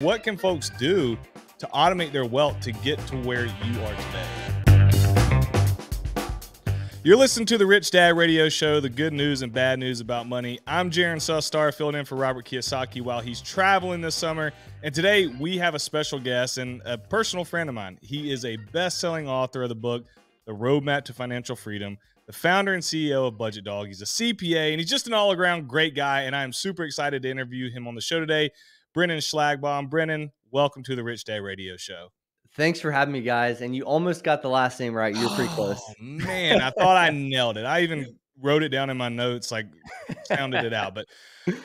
What can folks do to automate their wealth to get to where you are today? You're listening to the Rich Dad Radio Show, the good news and bad news about money. I'm Jaren Sustar, filling in for Robert Kiyosaki while he's traveling this summer. And today we have a special guest and a personal friend of mine. He is a best-selling author of the book, The Roadmap to Financial Freedom, the founder and CEO of Budget Dog. He's a CPA, and he's just an all-around great guy, and I'm super excited to interview him on the show today. Brennan Schlagbaum. Brennan, welcome to the Rich Dad Radio Show. Thanks for having me, guys. And you almost got the last name right. You're pretty close. Oh, man, I thought I nailed it. I even wrote it down in my notes, like sounded it out. But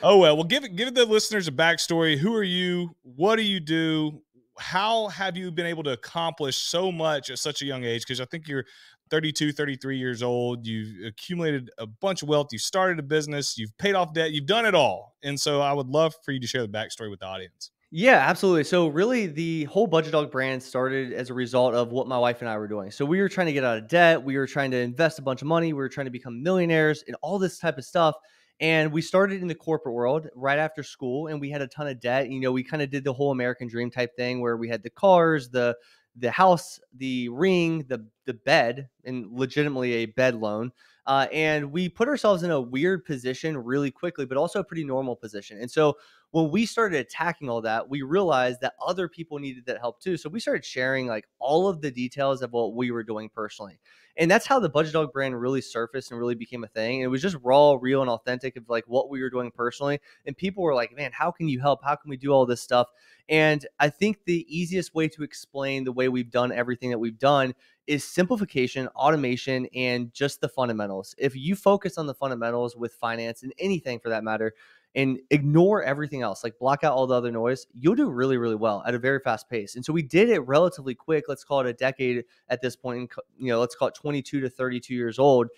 oh well. Well, give the listeners a backstory. Who are you? What do you do? How have you been able to accomplish so much at such a young age? Because I think you're 32, 33 years old. You've accumulated a bunch of wealth. You started a business. You've paid off debt. You've done it all. And so I would love for you to share the backstory with the audience. Yeah, absolutely. So really the whole Budget Dog brand started as a result of what my wife and I were doing. So we were trying to get out of debt. We were trying to invest a bunch of money. We were trying to become millionaires and all this type of stuff. And we started in the corporate world right after school, and we had a ton of debt. You know, we kind of did the whole American dream type thing where we had the cars, the house, the ring, the bed, and legitimately a bed loan. And we put ourselves in a weird position really quickly, but also a pretty normal position. And so when we started attacking all that, we realized that other people needed that help too. So we started sharing like all of the details of what we were doing personally. And that's how the Budget Dog brand really surfaced and really became a thing. And it was just raw, real, and authentic of like what we were doing personally. And people were like, man, how can you help? How can we do all this stuff? And I think the easiest way to explain the way we've done everything that we've done is simplification, automation, and just the fundamentals. If you focus on the fundamentals with finance and anything for that matter, and ignore everything else, like block out all the other noise, you'll do really, really well at a very fast pace. And so we did it relatively quick. Let's call it a decade at this point. You know, let's call it 22 to 32 years old.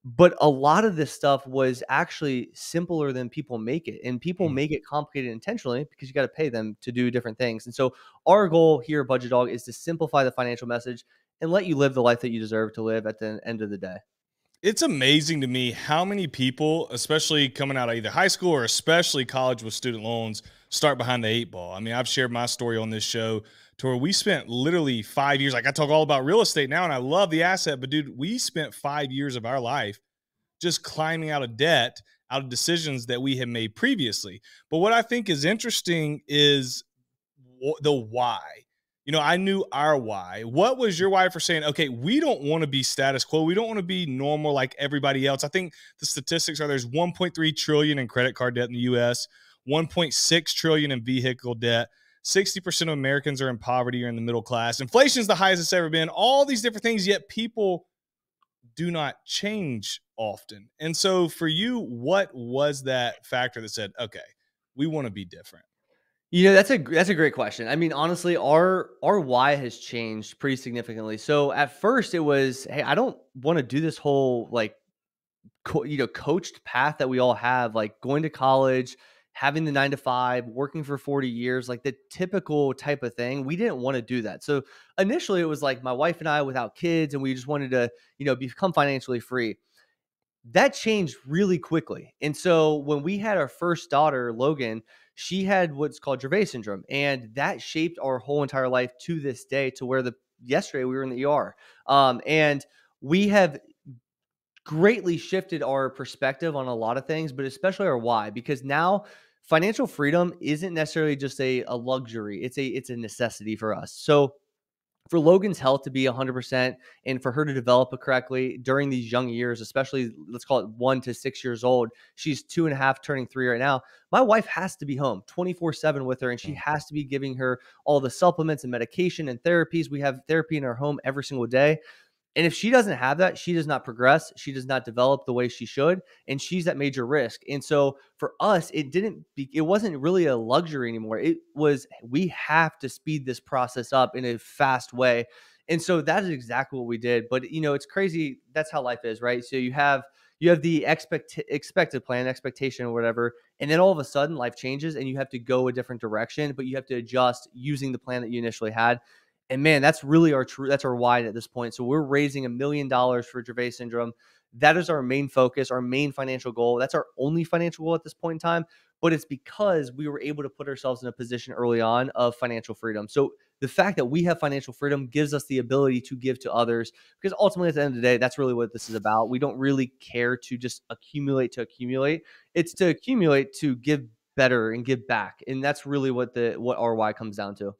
But a lot of this stuff was actually simpler than people make it. And people make it complicated intentionally because you got to pay them to do different things. And so our goal here at Budget Dog is to simplify the financial message and let you live the life that you deserve to live at the end of the day. It's amazing to me how many people, especially coming out of either high school or especially college with student loans, start behind the eight ball. I mean, I've shared my story on this show to where we spent literally 5 years. Like I talk all about real estate now and I love the asset, but dude, we spent 5 years of our life just climbing out of debt, out of decisions that we had made previously. But what I think is interesting is the why. You know, I knew our why. What was your why for saying, okay, we don't want to be status quo. We don't want to be normal like everybody else. I think the statistics are there's 1.3 trillion in credit card debt in the US, 1.6 trillion in vehicle debt. 60% of Americans are in poverty or in the middle class. Inflation is the highest it's ever been. All these different things, yet people do not change often. And so for you, what was that factor that said, okay, we want to be different? You know, that's a great question. I mean, honestly, our why has changed pretty significantly. So at first it was, hey, I don't want to do this whole like coached path that we all have, like going to college, having the 9 to 5, working for 40 years, like the typical type of thing. We didn't want to do that. So initially it was like my wife and I without kids, and we just wanted to, become financially free. That changed really quickly. And so when we had our first daughter, Logan, she had what's called Dravet syndrome. And that shaped our whole entire life to this day, to where yesterday we were in the ER. And we have greatly shifted our perspective on a lot of things, but especially our why, because now financial freedom isn't necessarily just a luxury. It's a necessity for us. So for Logan's health to be 100% and for her to develop it correctly during these young years, especially let's call it 1 to 6 years old, she's 2.5 turning 3 right now. My wife has to be home 24/7 with her, and she has to be giving her all the supplements and medication and therapies. We have therapy in our home every single day. And if she doesn't have that, she does not progress. She does not develop the way she should. And she's at major risk. And so for us, it wasn't really a luxury anymore. It was, we have to speed this process up in a fast way. And so that is exactly what we did. But it's crazy. That's how life is, right? So you have the expected plan, expectation or whatever. And then all of a sudden life changes and you have to go a different direction, but you have to adjust using the plan that you initially had. And man, that's really that's our why at this point. So we're raising $1 million for Dravet syndrome. That is our main focus, our main financial goal. That's our only financial goal at this point in time. but it's because we were able to put ourselves in a position early on of financial freedom. So the fact that we have financial freedom gives us the ability to give to others, because ultimately at the end of the day, that's really what this is about. We don't really care to just accumulate to accumulate. It's to accumulate to give better and give back. And that's really what RY comes down to.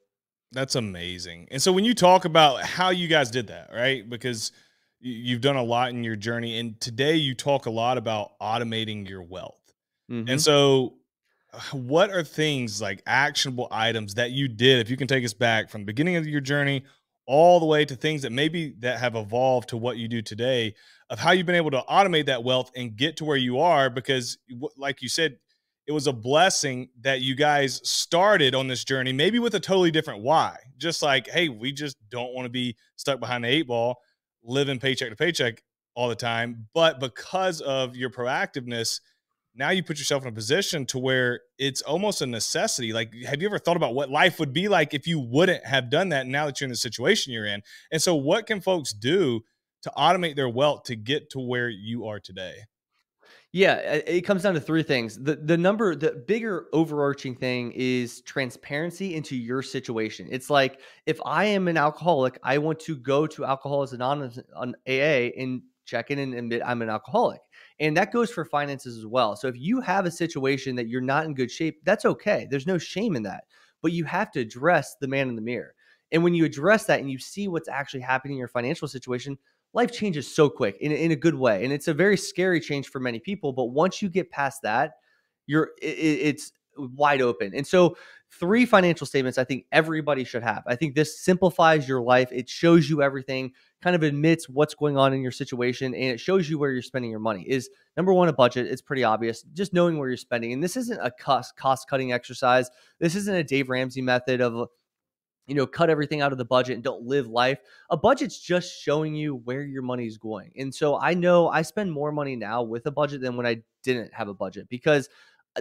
That's amazing. And so when you talk about how you guys did that, right? Because you've done a lot in your journey, and today you talk a lot about automating your wealth. And Hmm. so, what are things like actionable items that you did, if you can take us back from the beginning of your journey all the way to things that maybe that have evolved to what you do today, of how you've been able to automate that wealth and get to where you are? Because, like you said, it was a blessing that you guys started on this journey, maybe with a totally different why. Just like, hey, we just don't want to be stuck behind the eight ball, living paycheck to paycheck all the time. But because of your proactiveness, now you put yourself in a position to where it's almost a necessity. Like, have you ever thought about what life would be like if you wouldn't have done that now that you're in the situation you're in? And so, what can folks do to automate their wealth to get to where you are today? Yeah, it comes down to three things. The bigger overarching thing is transparency into your situation. It's like, if I am an alcoholic, I want to go to Alcoholics Anonymous on AA and check in and admit I'm an alcoholic. And that goes for finances as well. So if you have a situation that you're not in good shape, that's okay. There's no shame in that. But you have to address the man in the mirror. And when you address that and you see what's actually happening in your financial situation, life changes so quick in a good way. And it's a very scary change for many people. But once you get past that, it's wide open. And so, three financial statements I think everybody should have. I think this simplifies your life. It shows you everything, kind of admits what's going on in your situation, and it shows you where you're spending your money. Is number one, a budget. It's pretty obvious. Just knowing where you're spending. And this isn't a cost cutting exercise. This isn't a Dave Ramsey method of, cut everything out of the budget and don't live life. A budget's just showing you where your money is going. And so I know I spend more money now with a budget than when I didn't have a budget, because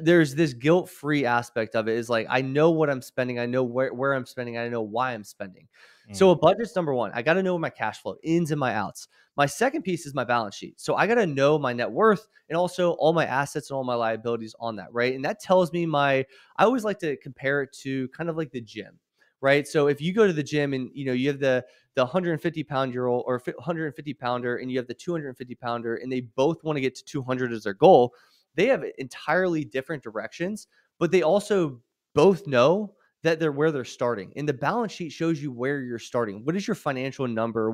there's this guilt-free aspect of it. Is like, I know what I'm spending, I know where I'm spending, I know why I'm spending. So Mm, a budget's number one. I got to know my cash flow, ins and my outs. My second piece is my balance sheet. So I got to know my net worth and also all my assets and all my liabilities on that, right? And that tells me I always like to compare it to kind of like the gym, right? So if you go to the gym and you have the 150-pound year old or 150 pounder, and you have the 250 pounder, and they both want to get to 200 as their goal, they have entirely different directions, but they also both know that they're where they're starting. And the balance sheet shows you where you're starting. What is your financial number?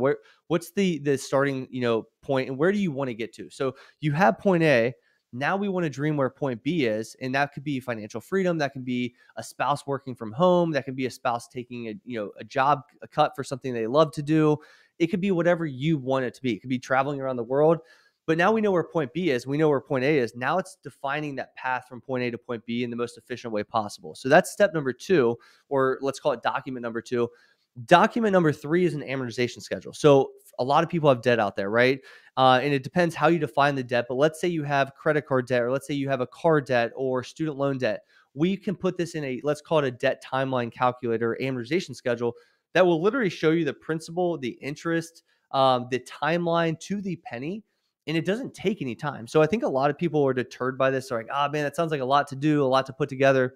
What's the starting, point, and where do you want to get to? So you have point A. Now we want to dream where point B is, and that could be financial freedom. That can be a spouse working from home. That can be a spouse taking a job, a cut for something they love to do. It could be whatever you want it to be. It could be traveling around the world. But now we know where point B is. We know where point A is. Now it's defining that path from point A to point B in the most efficient way possible. So that's step number two, or let's call it document number two. Document number three is an amortization schedule. So a lot of people have debt out there, right? And it depends how you define the debt. But let's say you have credit card debt, or let's say you have a car debt or student loan debt. We can put this in let's call it a debt timeline calculator, amortization schedule, that will literally show you the principal, the interest, the timeline to the penny. And it doesn't take any time. So I think a lot of people are deterred by this. They're like, oh man, that sounds like a lot to do, a lot to put together.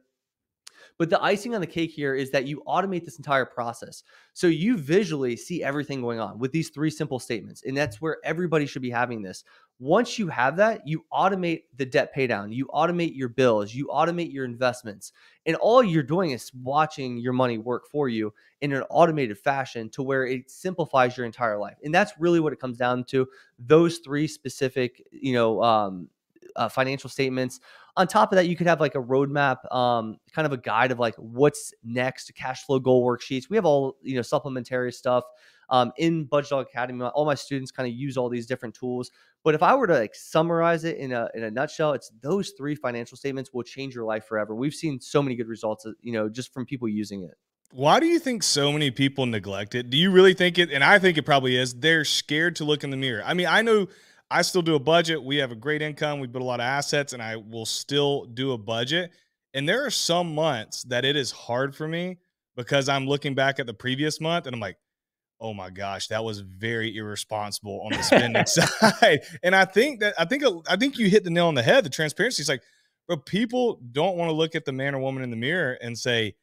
But the icing on the cake here is that you automate this entire process. So you visually see everything going on with these three simple statements. And that's where everybody should be having this. Once you have that, you automate the debt pay down, you automate your bills, you automate your investments. And all you're doing is watching your money work for you in an automated fashion to where it simplifies your entire life. And that's really what it comes down to. Those three specific, financial statements. On top of that, you could have like a roadmap, kind of a guide of like what's next, cash flow goal worksheets. We have all, supplementary stuff in Budget Dog Academy. All my students kind of use all these different tools. But if I were to like summarize it in a nutshell, it's those three financial statements will change your life forever. We've seen so many good results, just from people using it. why do you think so many people neglect it? Do you really think it? And I think it probably is. They're scared to look in the mirror. I mean, I know I still do a budget. We have a great income. We build a lot of assets, and I will still do a budget. And there are some months that it is hard for me because I'm looking back at the previous month and I'm like, oh my gosh, that was very irresponsible on the spending side. And I think you hit the nail on the head. The transparency is like, But people don't want to look at the man or woman in the mirror and say,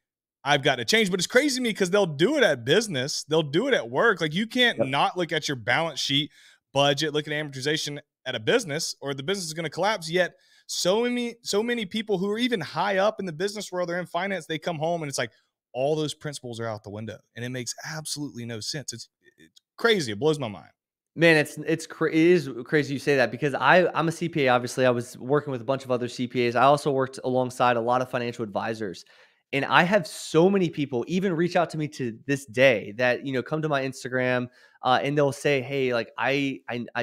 I've got to change. But it's crazy to me because they'll do it at business. They'll do it at work. Like, you can't not look at your balance sheet, budget, look at amortization at a business, or the business is going to collapse. Yet so many people who are even high up in the business world, they're in finance, they come home and it's like all those principles are out the window, and it makes absolutely no sense. It's crazy. It blows my mind. Man, it is crazy you say that, because I'm a CPA. Obviously, I was working with a bunch of other CPAs. I also worked alongside a lot of financial advisors, and I have so many people even reach out to me to this day that come to my Instagram, and they'll say, "Hey, like I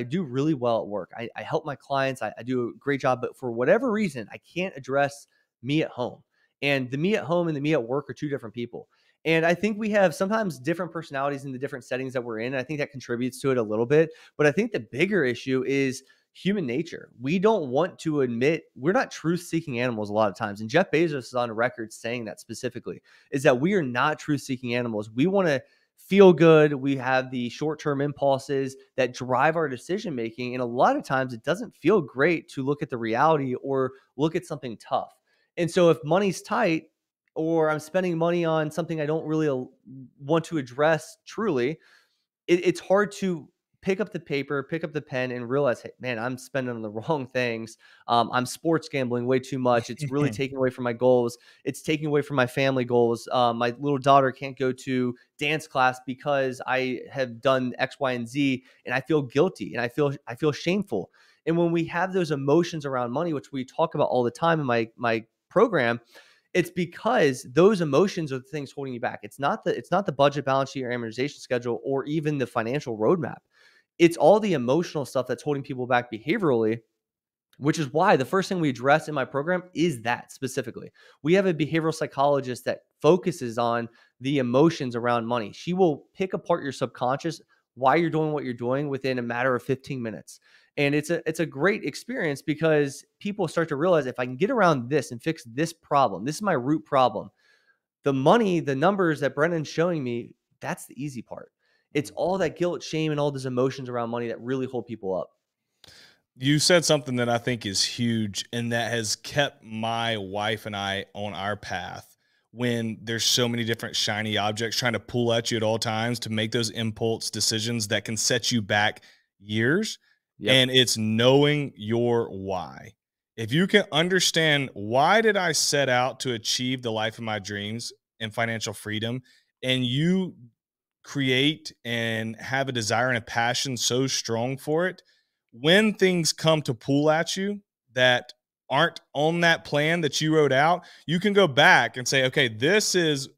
do really well at work. I help my clients. I do a great job, but for whatever reason, I can't address me at home. And the me at home and the me at work are two different people." And I think we have sometimes different personalities in the different settings that we're in. I think that contributes to it a little bit. But I think the bigger issue is human nature. We don't want to admit we're not truth seeking animals a lot of times. And Jeff Bezos is on record saying that specifically, is that we are not truth seeking animals. We want to feel good. We have the short term impulses that drive our decision making. And a lot of times it doesn't feel great to look at the reality or look at something tough. And so if money's tight, or I'm spending money on something I don't really want to address truly, it's hard to pick up the paper, pick up the pen, and realize, hey, man, I'm spending on the wrong things. I'm sports gambling way too much. It's really taking away from my goals. It's taking away from my family goals. My little daughter can't go to dance class because I have done X, Y, and Z, and I feel guilty and I feel shameful. And when we have those emotions around money, which we talk about all the time in my program, it's because those emotions are the things holding you back. It's not the budget, balance sheet, or amortization schedule, or even the financial roadmap. It's all the emotional stuff that's holding people back behaviorally, which is why the first thing we address in my program is that specifically. We have a behavioral psychologist that focuses on the emotions around money. She will pick apart your subconscious, why you're doing what you're doing, within a matter of 15 minutes. And it's a great experience, because people start to realize, if I can get around this and fix this problem, this is my root problem. The money, the numbers that Brennan's showing me, that's the easy part. It's all that guilt, shame, and all those emotions around money that really hold people up. You said something that I think is huge, and that has kept my wife and I on our path when there's so many different shiny objects trying to pull at you at all times to make those impulse decisions that can set you back years. Yep. And it's knowing your why. If you can understand, why did I set out to achieve the life of my dreams and financial freedom, and you create and have a desire and a passion so strong for it, when things come to pull at you that aren't on that plan that you wrote out, you can go back and say, okay, this is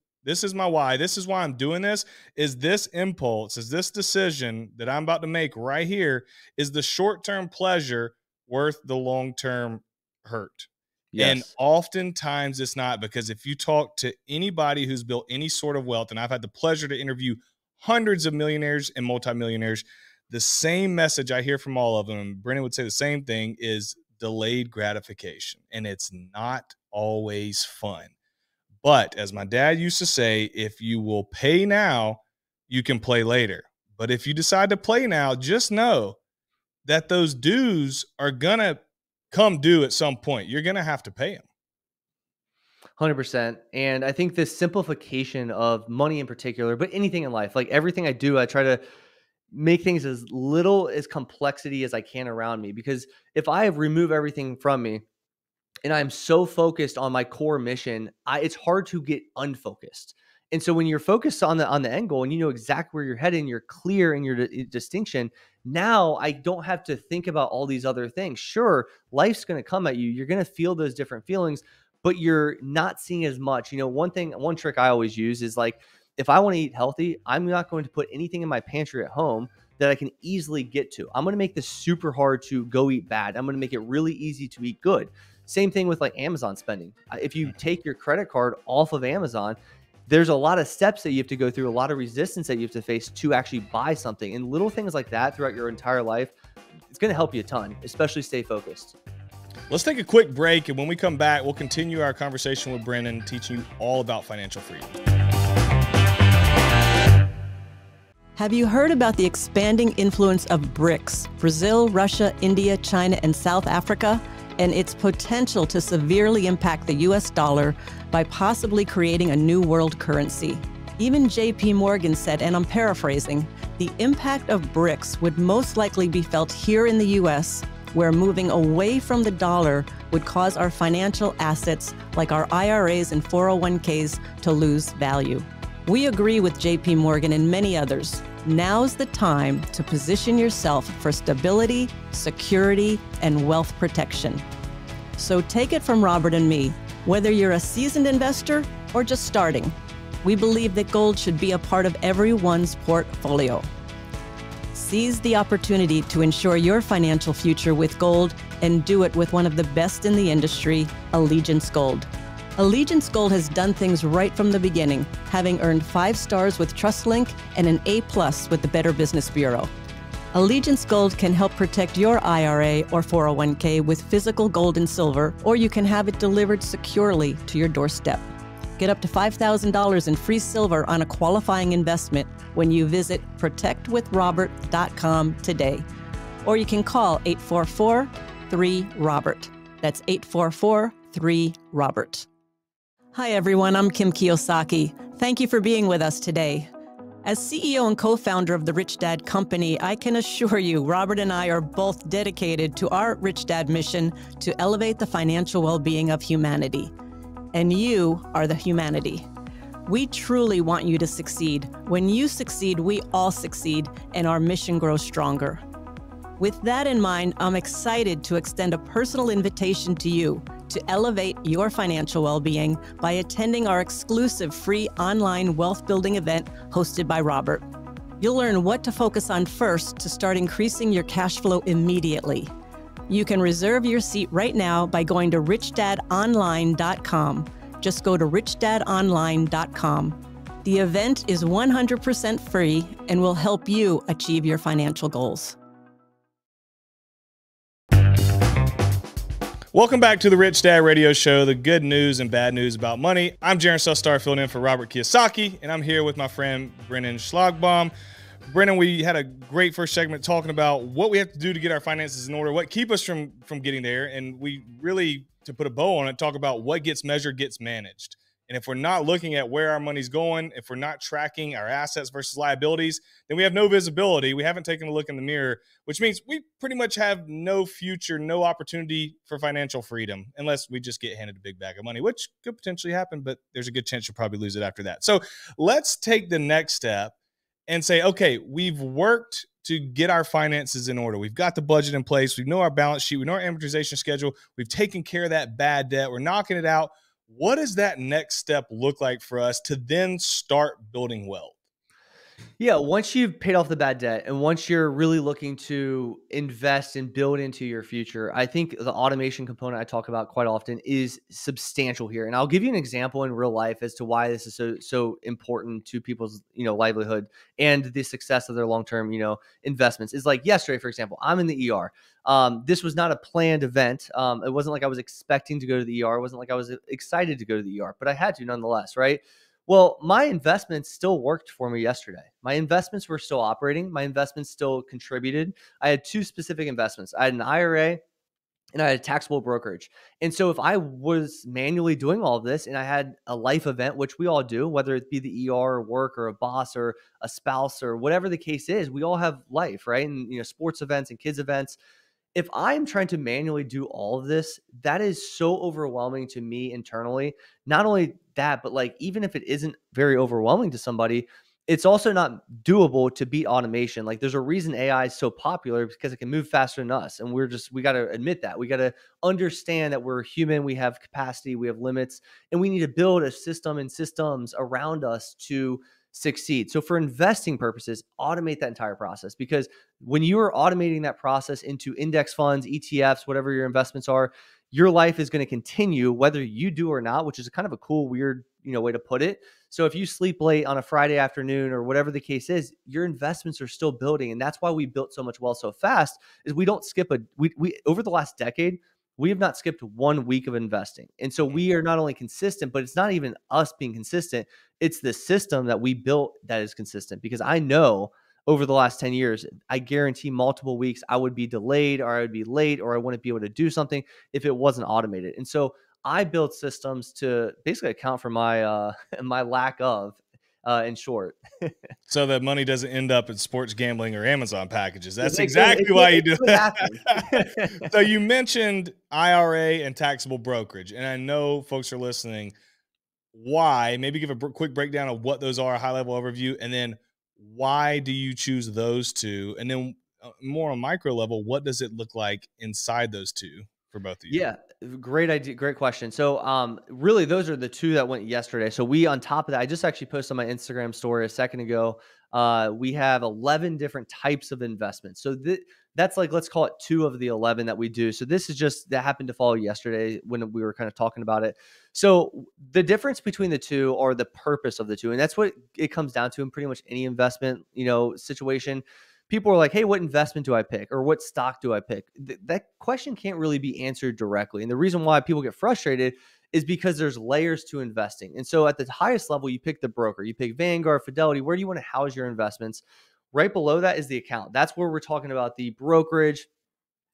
my why. This is why I'm doing this. Is this impulse, is this decision that I'm about to make right here, is the short-term pleasure worth the long-term hurt? Yes. And oftentimes it's not, because if you talk to anybody who's built any sort of wealth, and I've had the pleasure to interview hundreds of millionaires and multimillionaires, the same message I hear from all of them, and Brennan would say the same thing, is delayed gratification. And it's not always fun. But as my dad used to say, if you will pay now, you can play later. But if you decide to play now, just know that those dues are going to come due at some point. You're going to have to pay them. 100%. And I think this simplification of money in particular, but anything in life, like everything I do, I try to make things as little as complexity as I can around me. Because if I remove everything from me, and I'm so focused on my core mission, it's hard to get unfocused. And so when you're focused on the end goal, and you know exactly where you're heading, you're clear in your distinction. Now I don't have to think about all these other things. Sure, life's going to come at you. You're going to feel those different feelings, but you're not seeing as much. One trick I always use is, like, if I want to eat healthy, I'm not going to put anything in my pantry at home that I can easily get to. I'm going to make this super hard to go eat bad. I'm going to make it really easy to eat good. Same thing with like Amazon spending. If you take your credit card off of Amazon, there's a lot of steps that you have to go through, a lot of resistance that you have to face to actually buy something. And little things like that throughout your entire life, it's going to help you a ton, especially stay focused. Let's take a quick break. And when we come back, we'll continue our conversation with Brennan, teaching you all about financial freedom. Have you heard about the expanding influence of BRICS, Brazil, Russia, India, China, and South Africa? and its potential to severely impact the US dollar by possibly creating a new world currency. Even JP Morgan said, and I'm paraphrasing, the impact of BRICS would most likely be felt here in the US, where moving away from the dollar would cause our financial assets like our IRAs and 401ks to lose value. We agree with JP Morgan and many others. Now's the time to position yourself for stability, security, and wealth protection. So take it from Robert and me, whether you're a seasoned investor or just starting. We believe that gold should be a part of everyone's portfolio. Seize the opportunity to ensure your financial future with gold and do it with one of the best in the industry, Allegiance Gold. Allegiance Gold has done things right from the beginning, having earned 5 stars with TrustLink and an A+ with the Better Business Bureau. Allegiance Gold can help protect your IRA or 401k with physical gold and silver, or you can have it delivered securely to your doorstep. Get up to $5,000 in free silver on a qualifying investment when you visit protectwithrobert.com today. Or you can call 844-3-ROBERT. That's 844-3-ROBERT. Hi, everyone. I'm Kim Kiyosaki. Thank you for being with us today. As CEO and co-founder of the Rich Dad Company, I can assure you, Robert and I are both dedicated to our Rich Dad mission to elevate the financial well-being of humanity. And you are the humanity. We truly want you to succeed. When you succeed, we all succeed, and our mission grows stronger. With that in mind, I'm excited to extend a personal invitation to you to elevate your financial well-being by attending our exclusive free online wealth building event hosted by Robert. You'll learn what to focus on first to start increasing your cash flow immediately. You can reserve your seat right now by going to richdadonline.com. Just go to richdadonline.com. The event is 100% free and will help you achieve your financial goals. Welcome back to the Rich Dad Radio Show, the good news and bad news about money. I'm Jaren Sustar, filling in for Robert Kiyosaki, and I'm here with my friend Brennan Schlagbaum. Brennan, we had a great first segment talking about what we have to do to get our finances in order, what keep us from getting there, and we really, to put a bow on it, talk about what gets measured gets managed. And if we're not looking at where our money's going, if we're not tracking our assets versus liabilities, then we have no visibility. We haven't taken a look in the mirror, which means we pretty much have no future, no opportunity for financial freedom, unless we just get handed a big bag of money, which could potentially happen, but there's a good chance you'll probably lose it after that. So let's take the next step and say, okay, we've worked to get our finances in order. We've got the budget in place. We know our balance sheet. We know our amortization schedule. We've taken care of that bad debt. We're knocking it out. What does that next step look like for us to then start building wealth? Yeah, once you've paid off the bad debt and once you're really looking to invest and build into your future, I think the automation component I talk about quite often is substantial here. And I'll give you an example in real life as to why this is so important to people's, livelihood and the success of their long-term, investments. Is like yesterday, for example, I'm in the ER. This was not a planned event. It wasn't like I was expecting to go to the ER. It wasn't like I was excited to go to the ER, but I had to nonetheless, right? Well, my investments still worked for me yesterday. My investments were still operating. My investments still contributed. I had 2 specific investments. I had an IRA and I had a taxable brokerage. And so if I was manually doing all of this and I had a life event, which we all do, whether it be the ER or work or a boss or a spouse or whatever the case is, we all have life, right? And, sports events and kids events. If I'm trying to manually do all of this, that is so overwhelming to me internally. Not only that, but like, even if it isn't very overwhelming to somebody, it's also not doable to beat automation. Like, there's a reason AI is so popular, because it can move faster than us. And we got to admit that. We got to understand that we're human. We have capacity, we have limits, and we need to build a system and systems around us to succeed. So for investing purposes, automate that entire process, because when you are automating that process into index funds, ETFs, whatever your investments are, your life is going to continue whether you do or not, which is kind of a cool, weird, way to put it. So if you sleep late on a Friday afternoon or whatever the case is, your investments are still building. And that's why we built so much wealth so fast, is we don't skip we over the last decade, we have not skipped 1 week of investing. And so we are not only consistent, but it's not even us being consistent. It's the system that we built that is consistent, because I know over the last 10 years, I guarantee multiple weeks I would be delayed, or I would be late, or I wouldn't be able to do something if it wasn't automated. And so I built systems to basically account for my my lack of, in short. So that money doesn't end up in sports gambling or Amazon packages. That's It exactly why you do could happen. it. So you mentioned IRA and taxable brokerage, and I know folks are listening. Why? Maybe give a quick breakdown of what those are, a high-level overview, and then why do you choose those two? And then more on micro level, what does it look like inside those two for both of you? Yeah, great idea, great question. So, really, those are the two that went yesterday. So we, on top of that, I just actually posted on my Instagram story a second ago. We have 11 different types of investments. So that's like, let's call it 2 of the 11 that we do. So this is just that happened to fall yesterday when we were kind of talking about it. So the difference between the two are the purpose of the two, and that's what it comes down to in pretty much any investment, situation. People are like, hey, what investment do I pick, or what stock do I pick? That question can't really be answered directly. And the reason why people get frustrated is because there's layers to investing. And so at the highest level, you pick the broker, you pick Vanguard, Fidelity. Where do you want to house your investments? Right below that is the account. That's where we're talking about the brokerage,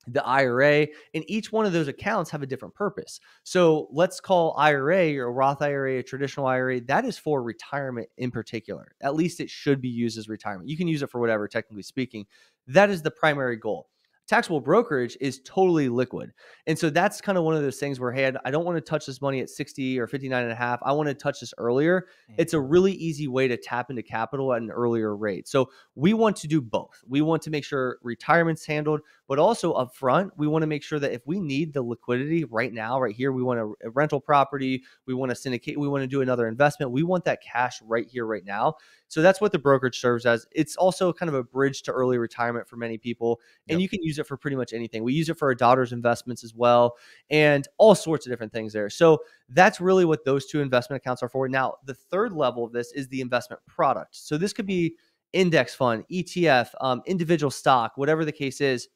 the IRA, and each one of those accounts have a different purpose. So let's call IRA or Roth IRA, a traditional IRA, that is for retirement in particular. At least it should be used as retirement. You can use it for whatever, technically speaking. That is the primary goal. Taxable brokerage is totally liquid. And so that's kind of one of those things where, hey, I don't want to touch this money at 60 or 59 and a half. I want to touch this earlier. It's a really easy way to tap into capital at an earlier rate. So we want to do both. We want to make sure retirement's handled, but also upfront, we want to make sure that if we need the liquidity right now, right here, we want a rental property, we want to syndicate, we want to do another investment, we want that cash right here, right now. So that's what the brokerage serves as. It's also kind of a bridge to early retirement for many people, and you can use it for pretty much anything. We use it for our daughter's investments as well, and all sorts of different things there. So that's really what those two investment accounts are for. Now, the third level of this is the investment product. So this could be index fund, ETF, individual stock, whatever the case is.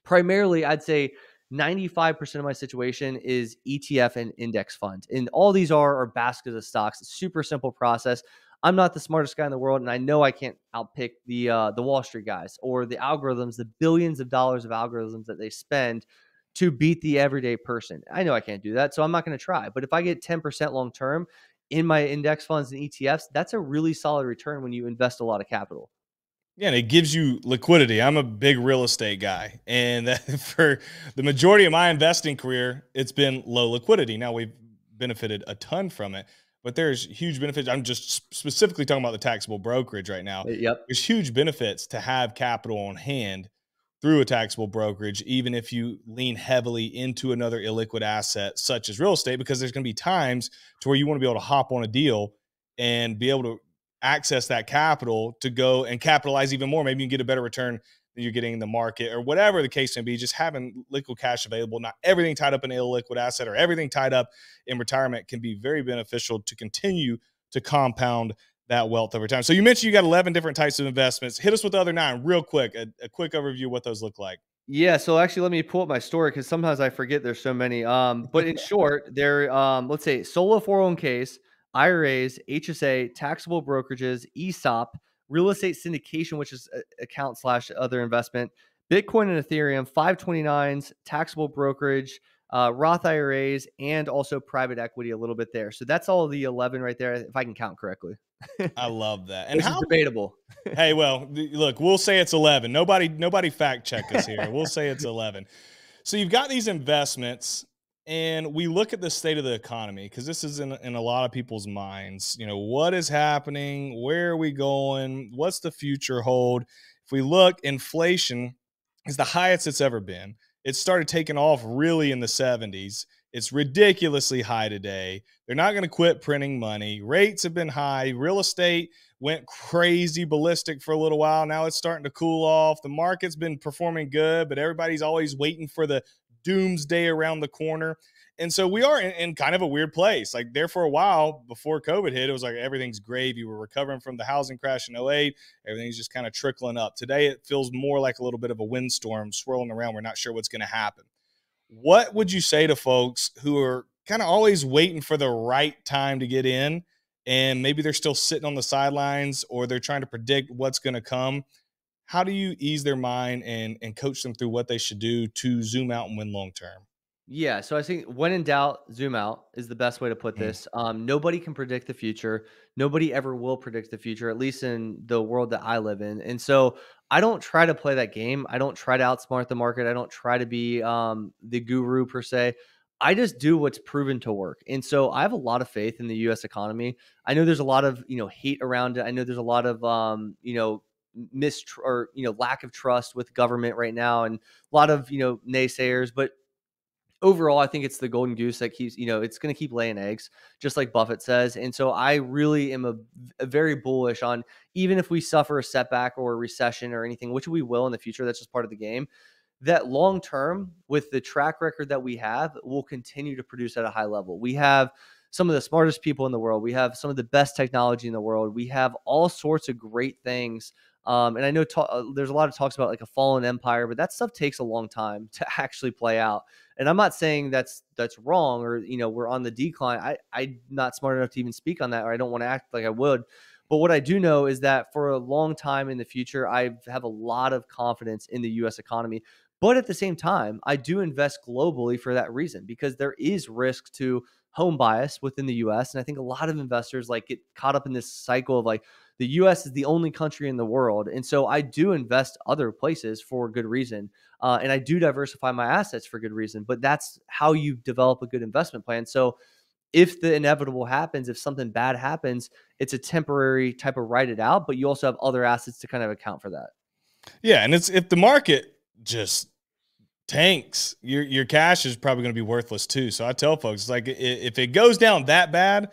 Primarily, I'd say 95% of my situation is ETF and index fund. And all these are baskets of stocks. It's a super simple process. I'm not the smartest guy in the world, and I know I can't outpick the Wall Street guys or the algorithms, the billions of dollars of algorithms that they spend to beat the everyday person. I know I can't do that, so I'm not going to try. But if I get 10% long term in my index funds and ETFs, that's a really solid return when you invest a lot of capital. Yeah, and it gives you liquidity. I'm a big real estate guy, and for the majority of my investing career, it's been low liquidity. Now we've benefited a ton from it, but there's huge benefits. I'm just specifically talking about the taxable brokerage right now. Yep. There's huge benefits to have capital on hand through a taxable brokerage, even if you lean heavily into another illiquid asset such as real estate, because there's going to be times to where you want to be able to hop on a deal and be able to access that capital to go and capitalize even more. Maybe you can get a better return than you're getting in the market, or whatever the case may be. Just having liquid cash available, not everything tied up in an illiquid asset or everything tied up in retirement, can be very beneficial to continue to compound that wealth over time. So you mentioned you got 11 different types of investments. Hit us with the other 9 real quick, a quick overview of what those look like. Yeah, so actually let me pull up my story because sometimes I forget there's so many. But in short, there let's say solo 401ks, IRAs, HSA, taxable brokerages, ESOP, real estate syndication, which is account / other investment, Bitcoin and Ethereum, 529s, taxable brokerage, Roth IRAs, and also private equity a little bit there. So that's all the 11 right there, if I can count correctly. I love that. And Which is debatable. Hey, well, look, we'll say it's 11. Nobody fact check us here. We'll say it's 11. So you've got these investments, and we look at the state of the economy, because this is in a lot of people's minds. What is happening? Where are we going? What's the future hold? If we look, inflation is the highest it's ever been. It started taking off really in the 70s. It's ridiculously high today. They're not going to quit printing money. Rates have been high. Real estate went crazy ballistic for a little while. Now it's starting to cool off. The market's been performing good, but everybody's always waiting for the doomsday around the corner. And so we are in kind of a weird place. Like, there for a while before COVID hit, it was like everything's gravy. We're recovering from the housing crash in 2008. Everything's just kind of trickling up. Today, it feels more like a little bit of a windstorm swirling around. We're not sure what's going to happen. What would you say to folks who are kind of always waiting for the right time to get in and maybe they're still sitting on the sidelines or they're trying to predict what's going to come. How do you ease their mind and coach them through what they should do to zoom out and win long term? Yeah, so I think when in doubt, zoom out is the best way to put Mm, this. Nobody can predict the future. Nobody ever will predict the future, at least in the world that I live in. And so I don't try to play that game. I don't try to outsmart the market. I don't try to be the guru per se. I just do what's proven to work. And so I have a lot of faith in the U.S. economy. I know there's a lot of hate around it. I know there's a lot of lack of trust with government right now, and a lot of naysayers, but overall, I think it's the golden goose that keeps, it's going to keep laying eggs, just like Buffett says. And so I really am a very bullish on, even if we suffer a setback or a recession or anything, which we will in the future, that's just part of the game, that long term, with the track record that we have, will continue to produce at a high level. We have some of the smartest people in the world. We have some of the best technology in the world. We have all sorts of great things. And I know there's a lot of talks about like a fallen empire, but that stuff takes a long time to actually play out. And I'm not saying that's wrong, or we're on the decline. I'm not smart enough to even speak on that, or I don't want to act like I would. But what I do know is that for a long time in the future, I have a lot of confidence in the U.S. economy. But at the same time, I do invest globally for that reason, because there is risk to home bias within the US. And I think a lot of investors like get caught up in this cycle of like, the US is the only country in the world. And so I do invest other places for good reason. And I do diversify my assets for good reason. But that's how you develop a good investment plan. So if the inevitable happens, if something bad happens, it's a temporary type of write it out, but you also have other assets to kind of account for that. Yeah, and it's if the market just tanks, your cash is probably going to be worthless too. So I tell folks, like, if it goes down that bad,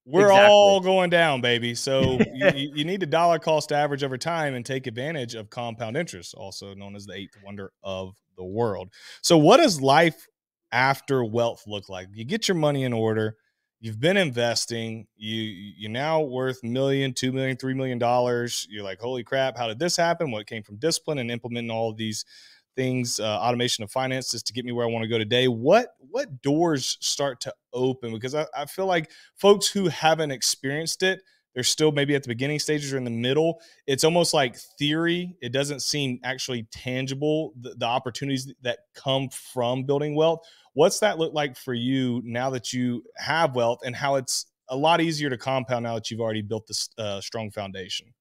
we're Exactly. all going down, baby. So you need to dollar cost average over time and take advantage of compound interest, also known as the eighth wonder of the world. So what does life after wealth look like? You get your money in order. You've been investing. You're now worth $1 million, $2 million, $3 million. You're like, holy crap! How did this happen? What came from discipline and implementing all of these things, automation of finances to get me where I want to go today. What doors start to open? Because I feel like folks who haven't experienced it, they're still maybe at the beginning stages or in the middle. It's almost like theory. It doesn't seem actually tangible, the opportunities that come from building wealth. What's that look like for you now that you have wealth, and how it's a lot easier to compound now that you've already built this strong foundation?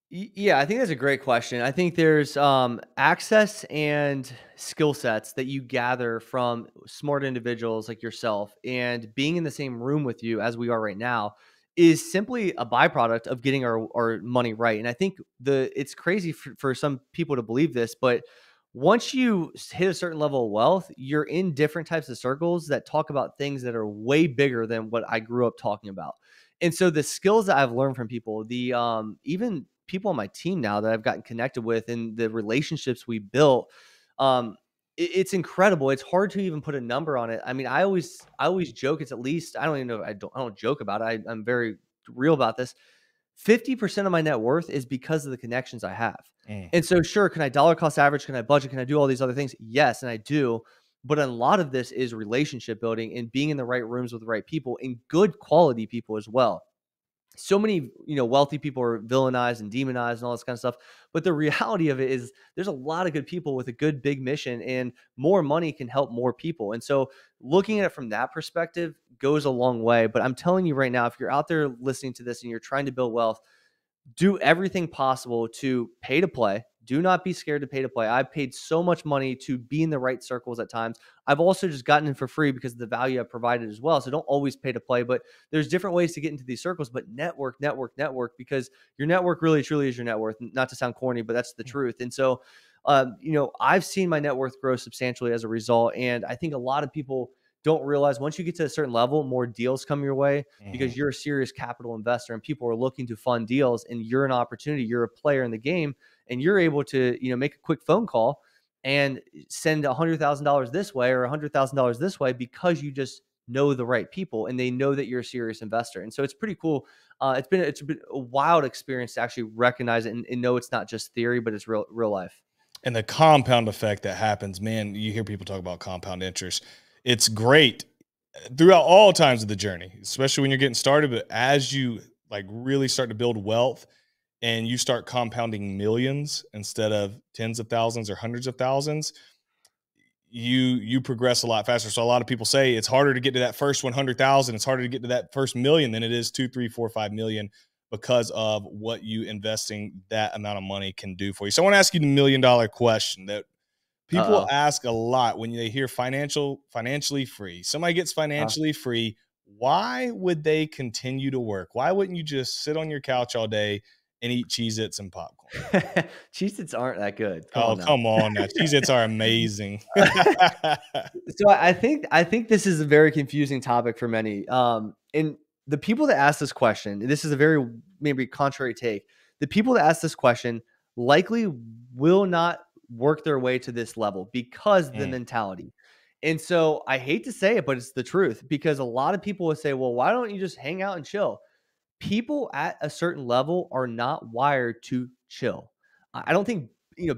Yeah, I think that's a great question. I think there's access and skill sets that you gather from smart individuals like yourself, and being in the same room with you as we are right now is simply a byproduct of getting our money right. And I think it's crazy for some people to believe this, but once you hit a certain level of wealth, you're in different types of circles that talk about things that are way bigger than what I grew up talking about. And so the skills that I've learned from people, the even people on my team now that I've gotten connected with, and the relationships we built, it's incredible. It's hard to even put a number on it. I mean, I always joke, it's at least, I don't even know, I don't joke about it. I'm very real about this. 50% of my net worth is because of the connections I have. Mm. And so, sure, can I dollar cost average? Can I budget? Can I do all these other things? Yes, and I do. But a lot of this is relationship building and being in the right rooms with the right people, and good quality people as well. So many, wealthy people are villainized and demonized and all this kind of stuff. But the reality of it is there's a lot of good people with a good big mission, and more money can help more people. And so looking at it from that perspective goes a long way. But I'm telling you right now, if you're out there listening to this and you're trying to build wealth, do everything possible to pay to play. Do not be scared to pay to play. I've paid so much money to be in the right circles at times. I've also just gotten in for free because of the value I've provided as well. So don't always pay to play, but there's different ways to get into these circles. But network, because your network really truly is your net worth. Not to sound corny, but that's the truth. And so, I've seen my net worth grow substantially as a result. And I think a lot of people don't realize once you get to a certain level, more deals come your way Mhm. because you're a serious capital investor and people are looking to fund deals, and you're an opportunity. You're a player in the game, and you're able to, make a quick phone call and send $100,000 this way or $100,000 this way, because you just know the right people and they know that you're a serious investor. And so it's pretty cool. It's been a wild experience to actually recognize it, and know it's not just theory, but it's real life. And the compound effect that happens, man, you hear people talk about compound interest. It's great throughout all times of the journey, especially when you're getting started. But as you like really start to build wealth and you start compounding millions instead of tens of thousands or hundreds of thousands, you progress a lot faster. So a lot of people say it's harder to get to that first 100,000. It's harder to get to that first million than it is 2, 3, 4, 5 million because of what you investing that amount of money can do for you. So I want to ask you the $1 million question that people ask a lot when they hear financially free. Somebody gets financially free. Why would they continue to work? Why wouldn't you just sit on your couch all day and eat Cheez-Its and popcorn? Cheez-Its aren't that good. Come on now. Cheez-Its are amazing. So I think this is a very confusing topic for many. And the people that ask this question, this is a very maybe contrary take. The people that ask this question likely will not work their way to this level because of the mentality. And so I hate to say it, but it's the truth, because a lot of people would say, well, why don't you just hang out and chill? People at a certain level are not wired to chill. I don't think,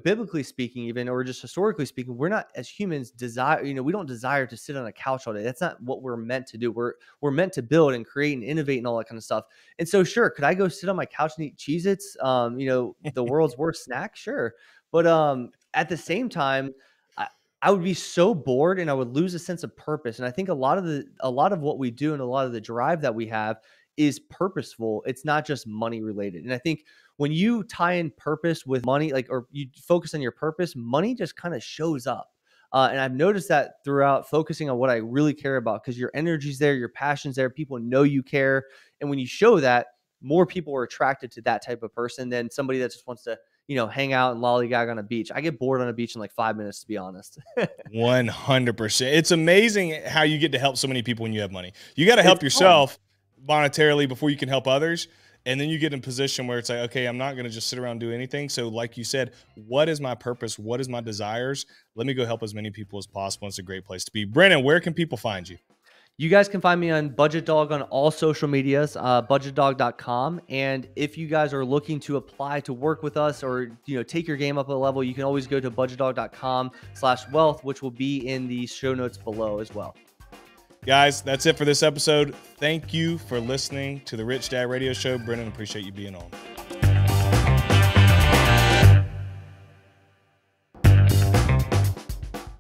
biblically speaking, even, or just historically speaking, we're not, as humans, we don't desire to sit on a couch all day. That's not what we're meant to do. We're meant to build and create and innovate and all that kind of stuff. And so, sure, could I go sit on my couch and eat Cheez-Its, the world's worst snack? Sure. But at the same time, I would be so bored and I would lose a sense of purpose. And I think a lot of what we do and a lot of the drive that we have is purposeful. It's not just money related. And I think when you tie in purpose with money, or you focus on your purpose, money just kind of shows up. And I've noticed that throughout focusing on what I really care about, because your energy's there, your passion's there, people know you care. And when you show that, more people are attracted to that type of person than somebody that just wants to, hang out and lollygag on a beach. I get bored on a beach in like 5 minutes, to be honest. 100%. It's amazing how you get to help so many people when you have money. You got to help yourself monetarily before you can help others. And then you get in a position where it's like, okay, I'm not going to just sit around and do anything. So like you said, what is my purpose? What is my desires? Let me go help as many people as possible. It's a great place to be. Brennan, where can people find you? You guys can find me on Budget Dog on all social medias, budgetdog.com. And if you guys are looking to apply to work with us or, take your game up a level, you can always go to budgetdog.com/wealth, which will be in the show notes below as well. Guys, that's it for this episode. Thank you for listening to the Rich Dad Radio Show. Brennan, appreciate you being on.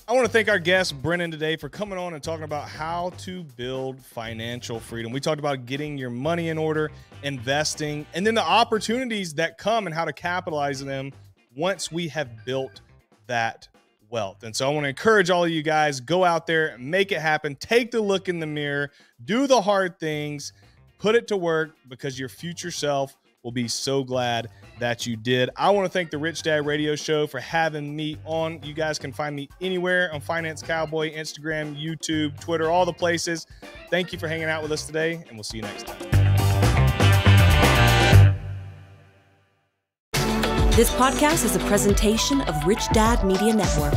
I want to thank our guest, Brennan, today for coming on and talking about how to build financial freedom. We talked about getting your money in order, investing, and then the opportunities that come and how to capitalize on them once we have built that wealth. And so I want to encourage all of you guys, go out there, make it happen, take the look in the mirror, do the hard things, put it to work, because your future self will be so glad that you did. I want to thank the Rich Dad Radio Show for having me on. You guys can find me anywhere on Finance Cowboy, Instagram, YouTube, Twitter, all the places. Thank you for hanging out with us today, and we'll see you next time. This podcast is a presentation of Rich Dad Media Network.